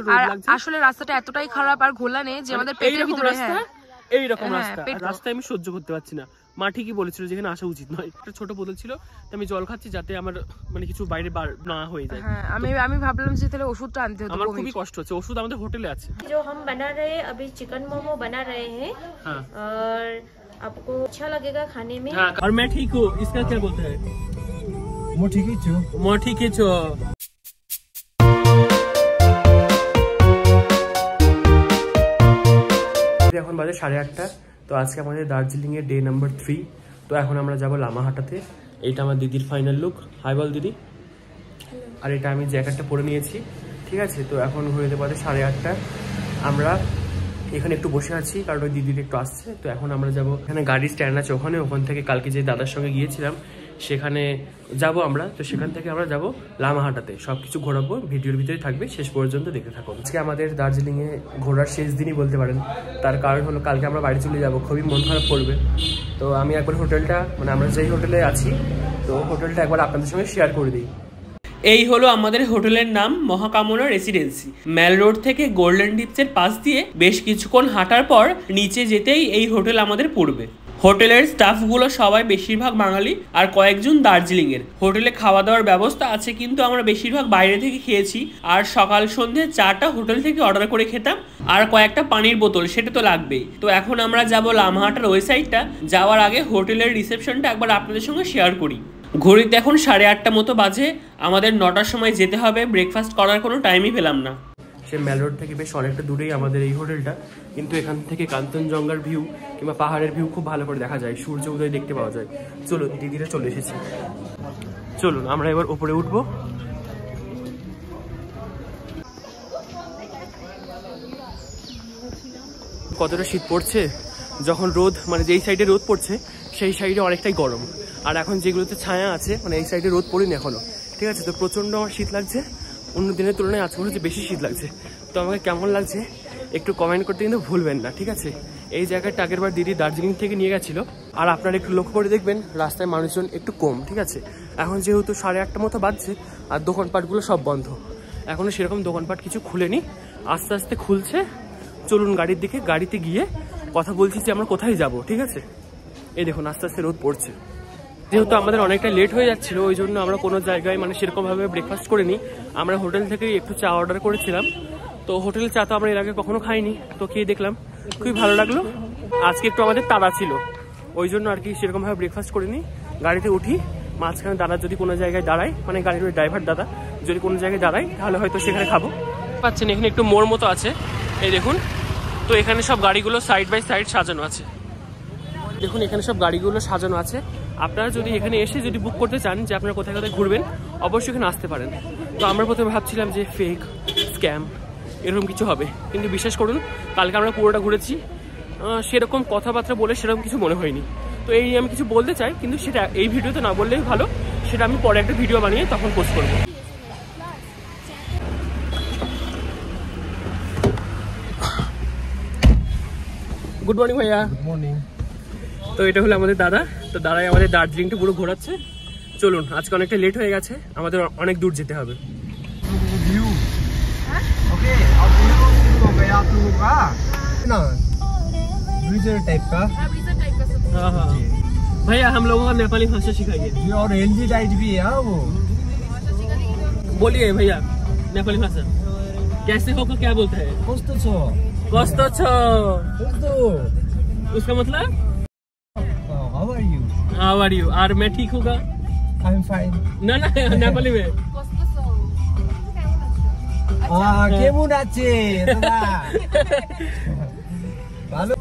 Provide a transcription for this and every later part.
রোদ লাগছে। আসলে রাস্তাটা এতটাই খারাপ আর ঘোলা নেই যে আমাদের পেটের ভিতরে এইরকম রাস্তা, রাস্তায় আমি সহ্য করতে পারছি না। মা ঠিকই বলেছিল যেখানে আসা উচিত নয়। একটা ছোট বোতল ছিল, আমি জল খাচ্ছি যাতে আমার মানে কিছু বাইরে না হয়ে যায়। আমি ভাবলাম যে তাহলে ওষুধটা আনতে হতো। আমার খুবই কষ্ট হচ্ছে, ওষুধ আমাদের হোটেলে আছে। जो हम बना रहे हैं अभी चिकन मोमो बना रहे हैं और आपको अच्छा लगेगा खाने में। और मैं ठीक हूँ, इसका क्या बोलते हैं? मैं ठीक ही छो। এখন বাজে 8:30। তো আজকে আমাদের দার্জিলিং এর ডে নাম্বার 3। তো এখন আমরা যাব লামাহাটাতে। এইটা আমার দিদির ফাইনাল লুক। হাই বল দিদি। আর এটা আমি জ্যাকেটটা পরে নিয়েছি, ঠিক আছে। তো এখন হয়ে বাজে 8:30। আমরা এখানে একটু বসে আছি কারণ ওই দিদির একটু আসছে। তো এখন আমরা যাব, এখানে গাড়ি স্ট্যান্ড আছে ওখান থেকে কালকে যে দাদার সঙ্গে গিয়েছিলাম সেখানে যাব আমরা। তো সেখান থেকে আমরা যাব লামাহাটাতে, সবকিছু ঘোরাবো, ভিডিওর ভিতরে থাকবে, শেষ পর্যন্ত দেখতে থাকুন। আজকে আমাদের দার্জিলিংয়ে ঘোরার শেষ দিনই বলতে পারেন। তার কারণ হলো কালকে আমরা বাড়ি চলে যাব, খুবই মন খারাপ করবে। তো আমি একবার হোটেলটা, মানে আমরা যেই হোটেলে আছি, তো হোটেলটা একবার আপনাদের সঙ্গে শেয়ার করে দিই। এই হলো আমাদের হোটেলের নাম, মহাকামনা রেসিডেন্সি। ম্যাল রোড থেকে গোল্ডেন টিপসের পাশ দিয়ে বেশ কিছুক্ষণ হাঁটার পর নিচে যেতেই এই হোটেল আমাদের পড়বে। হোটেলের স্টাফগুলো সবাই বেশিরভাগ বাঙালি আর কয়েকজন দার্জিলিংয়ের। হোটেলে খাওয়া দাওয়ার ব্যবস্থা আছে, কিন্তু আমরা বেশিরভাগ বাইরে থেকে খেয়েছি। আর সকাল সন্ধ্যে চাটা হোটেল থেকে অর্ডার করে খেতাম, আর কয়েকটা পানির বোতল সেটা তো লাগবেই। তো এখন আমরা যাব লামাহাটার ওই সাইডটা। যাওয়ার আগে হোটেলের রিসেপশনটা একবার আপনাদের সঙ্গে শেয়ার করি। ঘড়িতে এখন 8:30 মতো বাজে। আমাদের 9টার সময় যেতে হবে, ব্রেকফাস্ট করার কোনো টাইমই পেলাম না। সে ম্যাল রোড থেকে বেশ অনেকটা দূরেই আমাদের এই হোটেলটা, কিন্তু এখান থেকে কাঞ্চনজঙ্ঘার ভিউ কিংবা পাহাড়ের ভিউ খুব ভালো করে দেখা যায়, সূর্য উদয় দেখতে পাওয়া যায়। চলুন, দিদিরা চলে এসেছি, চলুন আমরা এবার উপরে উঠবো। কতটা শীত পড়ছে, যখন রোদ, মানে যেই সাইডে রোদ পড়ছে সেই সাইডে অনেকটাই গরম। আর এখন যেগুলোতে ছায়া আছে, মানে এই সাইডে রোদ পড়েনি এখনো, ঠিক আছে। তো প্রচন্ড আমার শীত লাগছে, অন্য দিনের তুলনায় আজকে মনে হচ্ছে বেশি শীত লাগছে। তো আমাকে কেমন লাগছে একটু কমেন্ট করতে কিন্তু ভুলবেন না, ঠিক আছে। এই জায়গাটা আগের বার দিদি দার্জিলিং থেকে নিয়ে গেছিলো। আর আপনারা একটু লক্ষ্য করে দেখবেন রাস্তায় মানুষজন একটু কম, ঠিক আছে। এখন যেহেতু 8:30 মতো বাজছে আর দোকানপাটগুলো সব বন্ধ, এখনো সেরকম দোকানপাট কিছু খুলেনি, আস্তে আস্তে খুলছে। চলুন গাড়ির দিকে, গাড়িতে গিয়ে কথা বলছি যে আমরা কোথায় যাব, ঠিক আছে। এই দেখুন আস্তে আস্তে রোদ পড়ছে। যেহেতু আমাদের অনেকটা লেট হয়ে যাচ্ছিল, ওই জন্য আমরা কোনো জায়গায় মানে সেরকমভাবে ব্রেকফাস্ট করিনি। আমরা হোটেল থেকে একটু চা অর্ডার করেছিলাম। তো হোটেলের চা তো আমরা এর আগে কখনো খাইনি, তো খেয়ে দেখলাম, খুবই ভালো লাগলো। আজকে একটু আমাদের তাড়া ছিল, ওই জন্য আর কি সেরকমভাবে ব্রেকফাস্ট করিনি। গাড়িতে উঠি, মাঝখানে দাদা যদি কোনো জায়গায় দাঁড়ায়, মানে গাড়ির ওই ড্রাইভার দাদা যদি কোনো জায়গায় দাঁড়ায়, তাহলে হয়তো সেখানে খাবো। পাচ্ছেন এখানে একটু মোড় মতো আছে, এই দেখুন। তো এখানে সব গাড়িগুলো সাইড বাই সাইড সাজানো আছে, দেখুন এখানে সব গাড়িগুলো সাজানো আছে। আপনারা যদি এখানে এসে যদি বুক করতে চান যে আপনারা কোথায় কোথায় ঘুরবেন, অবশ্যই এখানে আসতে পারেন। তো আমরা প্রথমে ভাবছিলাম যে ফেক, স্ক্যাম এরকম কিছু হবে, কিন্তু বিশ্বাস করুন কালকে আমরা পুরোটা ঘুরেছি, সেরকম কথাবার্তা বলে সেরকম কিছু মনে হয়নি। তো এই আমি কিছু বলতে চাই, কিন্তু সেটা এই ভিডিওতে না বললেই ভালো, সেটা আমি পরে একটা ভিডিও বানিয়ে তখন পোস্ট করবো। গুড মর্নিং ভাইয়া। Good morning. তো এটা হলো আমাদের দাদা। তো দাদাই আমাদের দার্জিলিংটা পুরো ঘোরাচ্ছে। চলুন, আজকে অনেকটা লেট হয়ে গেছে, আমাদের অনেক দূর যেতে হবে। भैया हम लोगों को नेपाली भाषा सिखाइए। और हेल्दी डाइट भी है वो। बोलिए भैया नेपाली भाषा कैसे होगा, क्या बोलते हैं? कस्तो छ? कस्तो छ कस्तो? उसका मतलब how are you? How are you? और मैं ठीक होगा? I am fine. ना ना नेपाली में केमन আছে দাদা? ভালো।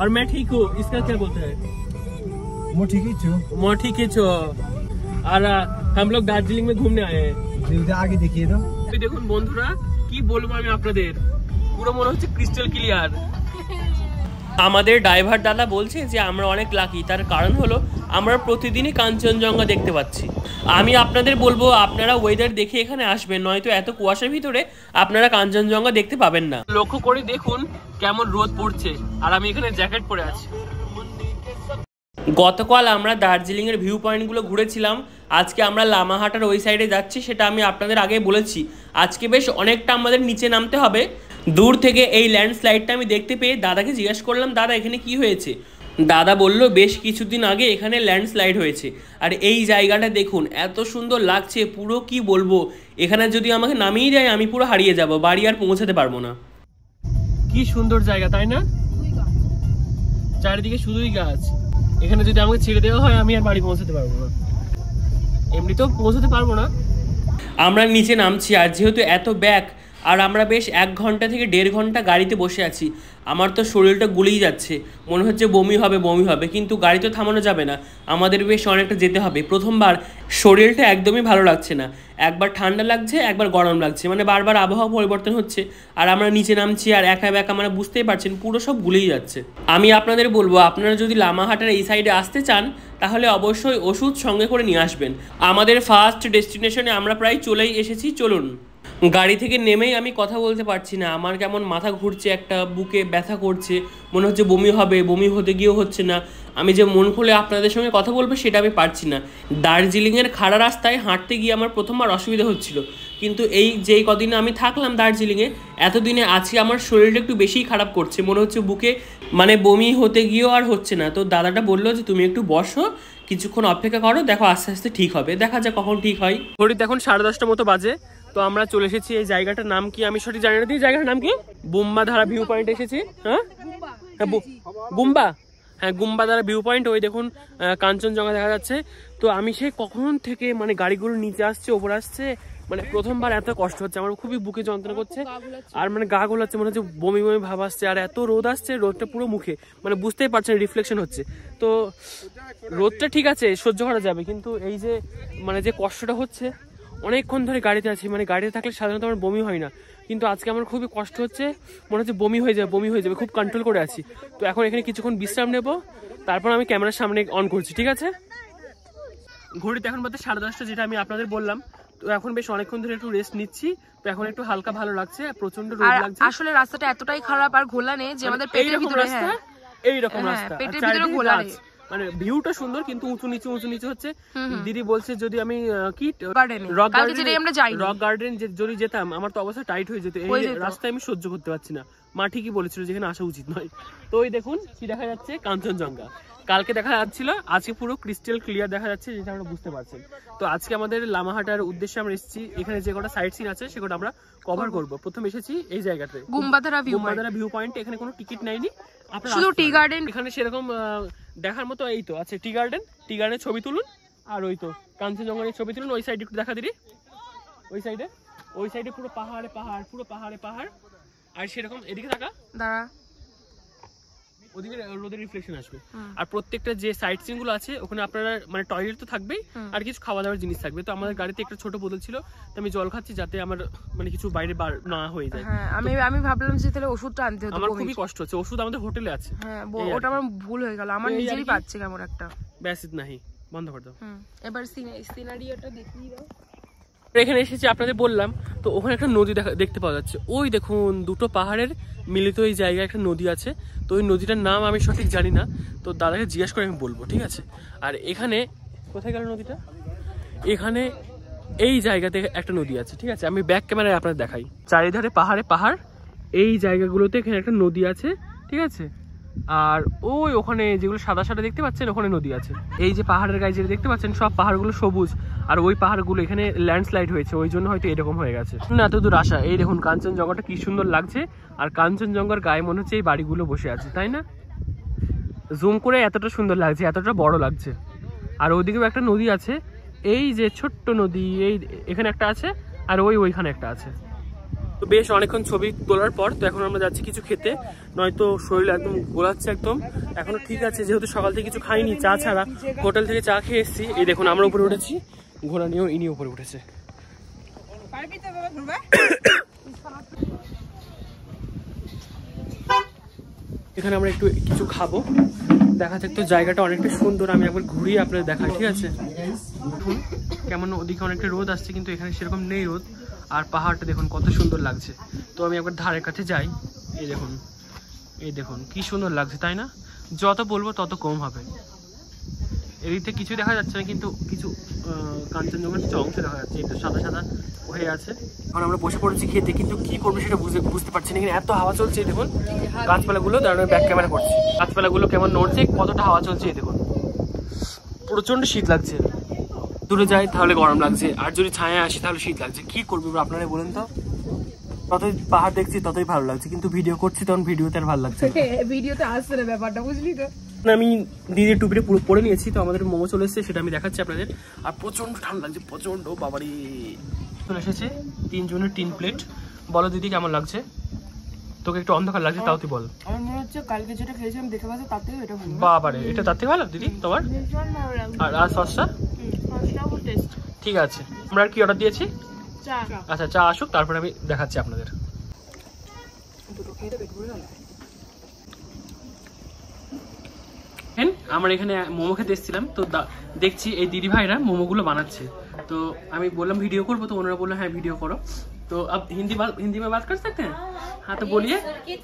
और मैं ठीक हूँ, इसका क्या बोलते हैं? मैं ठीक ही छू। मैं ठीक ही छो। और हम लोग दार्जिलिंग में घूमने आए हैं। আগে দেখিয়ে দাও। দেখুন বন্ধুরা, কি বলবো আমি আপনাদের, পুরো মনে হচ্ছে ক্রিস্টাল ক্লিয়ার। আমাদের ড্রাইভার দাদা বলছে যে আমরা অনেক লাকি, তার কারণ হলো আমরা প্রতিদিনই কাঞ্চনজঙ্ঘা দেখতে পাচ্ছি। আমি আপনাদের বলবো আপনারা ওয়েদার দেখে এখানে আসবেন, নয়তো এত কুয়াশার ভিতরে আপনারা কাঞ্চনজঙ্ঘা দেখতে পাবেন না। লক্ষ্য করে দেখুন কেমন রোদ পড়ছে, আর আমি এখানে জ্যাকেট পরে আছি। গতকাল আমরা দার্জিলিংয়ের ভিউ পয়েন্টগুলো ঘুরেছিলাম, আজকে আমরা লামাহাটার ওই সাইডে যাচ্ছি, সেটা আমি আপনাদের আগে বলেছি। আজকে বেশ অনেকটা আমাদের নিচে নামতে হবে। দূর থেকে এই ল্যান্ডস্লাইডটা আমি দেখতে পেয়ে দাদাকে জিজ্ঞেস করলাম, দাদা এখানে কি হয়েছে? দাদা বলল বেশ কিছুদিন আগে এখানে ল্যান্ডস্লাইড হয়েছে। আর এই জায়গাটা দেখুন, এত সুন্দর লাগছে, পুরো কি বলবো, এখানে যদি আমাকে নামিয়ে যায় আমি পুরো হারিয়ে যাব, বাড়ি আর পৌঁছাতে পারবো না। কি সুন্দর জায়গা তাই না? চারিদিকে শুধুই গাছ। এখানে যদি আমাকে ছেড়ে দেওয়া হয় আমি আর বাড়ি পৌঁছাতে পারবো না, এমনিতেও পৌঁছাতে পারবো না। আমরা নিচে নামছি, আর যেহেতু এত ব্যাক, আর আমরা বেশ 1 ঘন্টা থেকে 1.5 ঘন্টা গাড়িতে বসে আছি। আমার তো শরীরটা গুলিয়ে যাচ্ছে, মনে হচ্ছে বমি হবে, কিন্তু গাড়ি তো থামানো যাবে না, আমাদের বেশ অনেকটা যেতে হবে। প্রথমবার শরীরটা একদমই ভালো লাগছে না, একবার ঠান্ডা লাগছে একবার গরম লাগছে, মানে বারবার আবহাওয়া পরিবর্তন হচ্ছে। আর আমরা নিচে নামছি আর একা বেকা, মানে বুঝতেই পারছেন পুরো সব গুলিয়ে যাচ্ছে। আমি আপনাদের বলবো, আপনারা যদি লামাহাটার এই সাইডে আসতে চান তাহলে অবশ্যই ওষুধ সঙ্গে করে নিয়ে আসবেন। আমাদের ফার্স্ট ডেস্টিনেশনে আমরা প্রায় চলেই এসেছি, চলুন। গাড়ি থেকে নেমেই আমি কথা বলতে পারছি না, আমার কেমন মাথা ঘুরছে, একটা বুকে ব্যথা করছে, মনে হচ্ছে বমি হবে, বমি হতে গিয়েও হচ্ছে না। আমি যে মন খুলে আপনাদের সঙ্গে কথা বলবো সেটা আমি পারছি না। দার্জিলিংয়ের খাড়া রাস্তায় হাঁটতে গিয়ে আমার প্রথমবার অসুবিধা হচ্ছিল, কিন্তু এই যেই কদিনে আমি থাকলাম দার্জিলিংয়ে, এতদিনে আজকে আমার শরীরটা একটু বেশিই খারাপ করছে, মনে হচ্ছে বুকে মানে বমি হতে গিয়েও আর হচ্ছে না। তো দাদাটা বললো যে তুমি একটু বসো, কিছুক্ষণ অপেক্ষা করো, দেখো আস্তে আস্তে ঠিক হবে, দেখা যাক কখন ঠিক হয়। ঘড়িতে এখন 10:30 মতো বাজে। তো আমরা চলে এসেছি, এই জায়গাটার নাম কি আমি সঠিক জানি না, এই জায়গাটার নাম কি? বুম্বাধারা ভিউ পয়েন্ট এসেছি। হ্যাঁ, গুম্বা, হ্যাঁ গুম্বাধারা ভিউ পয়েন্ট। ওই দেখুন কাঞ্চনজঙ্ঘা দেখা যাচ্ছে। তো আমি সেই কখন থেকে মানে গাড়িগুলো নিচে আসছে ওপর আসছে, মানে প্রথমবার এত কষ্ট হচ্ছে আমার, খুবই বুকে যন্ত্রণা করছে, আর মানে গা গোলাচ্ছে, মনে হচ্ছে বমি বমি ভাব আসছে। আর এত রোদ আসছে, রোদটা পুরো মুখে, মানে বুঝতেই পারছেন রিফ্লেকশন হচ্ছে। তো রোদটা ঠিক আছে সহ্য করা যাবে, কিন্তু এই যে মানে যে কষ্টটা হচ্ছে, অনেকক্ষণ ধরে গাড়িতে আছি, মানে গাড়িতে থাকলে সাধারণত আমার বমি হয় না, কিন্তু আজকে আমার খুবই কষ্ট হচ্ছে, মনে হচ্ছে বমি হয়ে যাবে, খুব কন্ট্রোল করে আছি। তো এখন এখানে কিছুক্ষণ বিশ্রাম নেব, তারপর আমি ক্যামেরার সামনে অন করছি, ঠিক আছে? ঘড়িতে এখন বাজে 10:30, যেটা আমি আপনাদের বললাম। তো এখন বেশ অনেকক্ষণ ধরে একটু রেস্ট নিচ্ছি, তো এখন একটু হালকা ভালো লাগছে, প্রচন্ড রোদ লাগছে। আসলে রাস্তাটা এতটাই খারাপ আর ঘোলা নেই যে আমাদের পেটের ভিতরে, হ্যাঁ এইরকম রাস্তা, পেটের ভিতরে ঘোলা নেই, মানে ভিউটা সুন্দর কিন্তু উঁচু নিচু হচ্ছে। দিদি বলছে যদি আমি কি রক গার্ডেন যদি যেতাম আমার তো অবস্থা টাইট হয়ে যেত, এই রাস্তায় আমি সহ্য করতে পারছি না। মা ঠিকই বলেছিল যেখানে আসা উচিত নয়। তো ওই দেখুন কি দেখা যাচ্ছে, কাঞ্চনজঙ্ঘা। কালকে দেখা যাচ্ছিল, আজকে পুরো ক্রিস্টাল ক্লিয়ার দেখা যাচ্ছে, যেটা আমরা বুঝতে পারছেন। তো আজকে আমাদের লামাহাটার উদ্দেশ্যে আমরা এসেছি, এখানে যে কটা সাইট সিন আছে সেগুলো আমরা কভার করবো। প্রথম এসেছি এই জায়গাতে গুম্বাধারা ভিউ পয়েন্ট, এখানে কোনো টিকিট নেয়নি, শুধু টি গার্ডেন এখানে সেরকম দেখার মতো এই তো আছে টি গার্ডেনের ছবি তুলুন, আর ওই তো কাঞ্চনজঙ্ঘার ছবি তুলুন। ওই সাইডে একটু দেখা দিদি, ওই সাইডে পুরো পাহাড়ে, আর সেরকম এদিকে থাকা দাঁড়া, ওদিকে রোদের রিফ্লেকশন আসবে। আর প্রত্যেকটা যে সাইট সিন গুলো আছে ওখানে আপনারা মানে টয়লেট তো থাকবেই, আর কিছু খাওয়া দাওয়ার জিনিস থাকবে। তো আমাদের গাড়িতে একটা ছোট বোতল ছিল, তো আমি জল খাচ্ছি যাতে আমার মানে কিছু বাইরে বার না হয়ে যায়। হ্যাঁ, আমি ভাবলাম যে তাহলে ওষুধটা আনতে হতো, আমার খুবই কষ্ট হচ্ছে। ওষুধ আমাদের হোটেলে আছে। হ্যাঁ, ওটা আমার ভুল হয়ে গেল, আমার নিজেরই পাচ্ছে কেমন একটা। ব্যাসিত নাহি, বন্ধ করে দাও। এবার সিনারিওটা দেখিয়ে দাও। এখানে এসেছি আপনাদের বললাম, তো ওখানে একটা নদী দেখতে পাওয়া যাচ্ছে। ওই দেখুন দুটো পাহাড়ের মিলিত এই জায়গায় একটা নদী আছে। তো ওই নদীটার নাম আমি সঠিক জানি না, তো দাদাকে জিজ্ঞেস করে আমি বলবো, ঠিক আছে? আর এখানে কোথায় গেল নদীটা? এখানে এই জায়গাতে একটা নদী আছে, ঠিক আছে? আমি ব্যাক ক্যামেরায় আপনাদের দেখাই। চারিধারে পাহাড়, এই জায়গাগুলোতে এখানে একটা নদী আছে, ঠিক আছে? আর ওখানে যেগুলো সাদা দেখতে পাচ্ছেন ওখানে নদী আছে। এই যে পাহাড়ের গায়ে যেটা দেখতে পাচ্ছেন সব পাহাড়গুলো সবুজ, আর ওই পাহাড়গুলো এখানে ল্যান্ডস্লাইড হয়েছে, ওই জন্য হয়তো এরকম হয়ে গেছে। না এত দূর আসা, এই দেখুন কাঞ্চনজঙ্ঘাটা কি সুন্দর লাগছে, আর কাঞ্চনজঙ্ঘার গায়ে মনে হচ্ছে এই বাড়িগুলো বসে আছে, তাই না? জুম করে এতটা সুন্দর লাগছে, এতটা বড় লাগছে। আর ওইদিকেও একটা নদী আছে, এই যে ছোট্ট নদী, এই এখানে একটা আছে, আর ওইখানে একটা আছে। তো বেশ অনেকক্ষণ ছবি তোলার পর তো এখন আমরা যাচ্ছি কিছু খেতে, নয়তো শরীর একদম গোলাচ্ছে একদম। এখনো ঠিক আছে, যেহেতু সকাল থেকে কিছু খাইনি, চা ছাড়া হোটেল থেকে চা খেয়ে এসেছি। এই দেখুন আমরা উপরে উঠেছি, ঘোড়া নিয়েও ইনি উপরে উঠেছে। এখানে আমরা একটু কিছু খাবো, দেখা যাক। তো জায়গাটা অনেকটা সুন্দর, আমি একবার ঘুরিয়ে আপনাদের দেখাই, ঠিক আছে? দেখুন কেমন ওদিকে অনেকটা রোদ আসছে, কিন্তু এখানে সেরকম নেই রোদ। আর পাহাড়টা দেখুন কত সুন্দর লাগছে। তো আমি একবার ধারের কাছে যাই, এই দেখুন কি সুন্দর লাগছে, তাই না? যত বলবো তত কম হবে। এদিকে কিছু দেখা যাচ্ছে না, কিন্তু কিছু কাঞ্চনজঙ্ঘার কিছু অংশ দেখা যাচ্ছে, একটু সাদা সাদা হয়ে আছে। এখন আমরা বসে পড়েছি খেতে, কিন্তু কি করবো সেটা বুঝতে পারছি না। এখানে এত হাওয়া চলছে, দেখুন গাছপালাগুলো, দাঁড়ানো ব্যাক ক্যামেরা করছি, গাছপালাগুলো কেমন নড়ছে, কতটা হাওয়া চলছে দেখুন। প্রচন্ড শীত লাগছে, দূরে যাই তাহলে গরম লাগছে, আর যদি ছায়া আসি তাহলে শীত লাগছে। কি করবো আপনারা বলুন তো? ততই পাহাড় দেখছি ততই ভালো লাগছে, কিন্তু ভিডিও করছি তখন ভিডিওতে আর ভালো লাগছে। ভিডিওতে আসছে না ব্যাপারটা, বুঝলি তো। আমি দিদির টুপিটা পুরো পরে নিয়েছি, তো আমাদের মোমো চলে এসেছে, সেটা আমি দেখাচ্ছি আপনাদের। আর প্রচন্ড ঠান্ডা লাগছে, প্রচন্ড, বাবারি। চলে এসেছে 3 জনের 3 প্লেট। বলো দিদি কেমন লাগছে? তোকে একটু অন্ধকার লাগছে, তাও তুই বল। আমার মনে হচ্ছে কালকে যেটা খেয়েছিলাম দেখে পাচ্ছে তার থেকে এটা ভালো। বাবারে, এটা তার থেকে ভালো দিদি তোমার? আর সসটা ঠিক আছে। আমরা আর কি অর্ডার দিয়েছি? আচ্ছা, চা আসুক, তারপরে আমি দেখাচ্ছি আপনাদের। আমরা এখানে মোমো খেতে এসেছিলাম, তো দেখছি এই দিদি ভাইরা মোমোগুলো বানাচ্ছে। তো আমি বললাম ভিডিও করবো, তো ওনারা বললো হ্যাঁ ভিডিও করো। तो अब हिंदी में बात कर सकते हैं? हाँ तो बोलिए।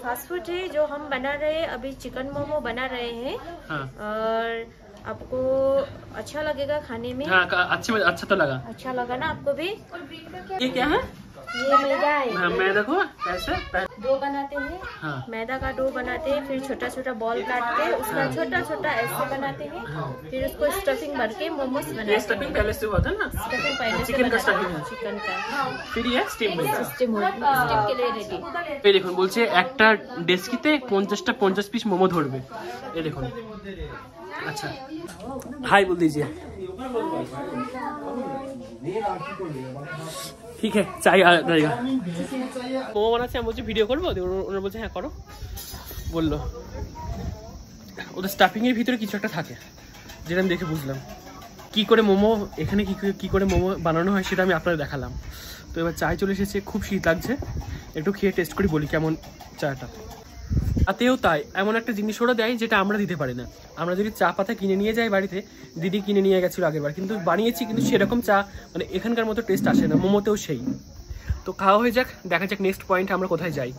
फास्ट फूड है जो हम बना रहे हैं, अभी चिकन मोमो बना रहे हैं। हाँ। और आपको अच्छा लगेगा खाने में? हाँ, अच्छा तो लगा। अच्छा लगा ना आपको भी? ये क्या है? ये मैदा है। हाँ, मैदा को कैसे डो बनाते हैं। हाँ। मैदा का डो बनाते हैं, फिर छोटा छोटा बॉल काट के उसका छोटा छोटा ऐसे बनाते हैं। हाँ। फिर उसको स्टफिंग भर के मोमोज बनाते हैं। स्टफिंग पहले से होता है ना? स्टफिंग पहले से चिकन का स्टफिंग है। चिकन का। फिर ये स्टीम में स्टीम के लिए रेडी। এই দেখুন বলছে একটা ডেস্কিতে 50 পিস মোমো ধরবে। এই দেখুন। আচ্ছা, হাই বল दीजिए। ঠিক আছে, চাই আয়েগা। মোমো বানাচ্ছে, আমি বলছি ভিডিও করবো, ওনারা বলছে হ্যাঁ করো। বললো ওদের স্টাফিং এর ভিতরে কিছু একটা থাকে, যেটা আমি দেখে বুঝলাম। কি করে মোমো এখানে কি করে মোমো বানানো হয় সেটা আমি আপনাদের দেখালাম। তো এবার চায় চলে এসেছে, খুব শীত লাগছে, একটু খেয়ে টেস্ট করি, বলি কেমন চাটা। তাতেও তাই এমন একটা জিনিস ওরা দেয় যেটা আমরা দিতে পারি না। আমরা যদি চা পাতা কিনে নিয়ে যাই বাড়িতে, দিদি কিনে নিয়ে গেছিল আগের বার, কিন্তু বানিয়েছি, কিন্তু সেরকম চা মানে এখানকার মতো টেস্ট আসে না, মোমোতেও সেই। তো খাওয়া হয়ে যাক, দেখা যাক নেক্সট পয়েন্টে আমরা কোথায় যাই।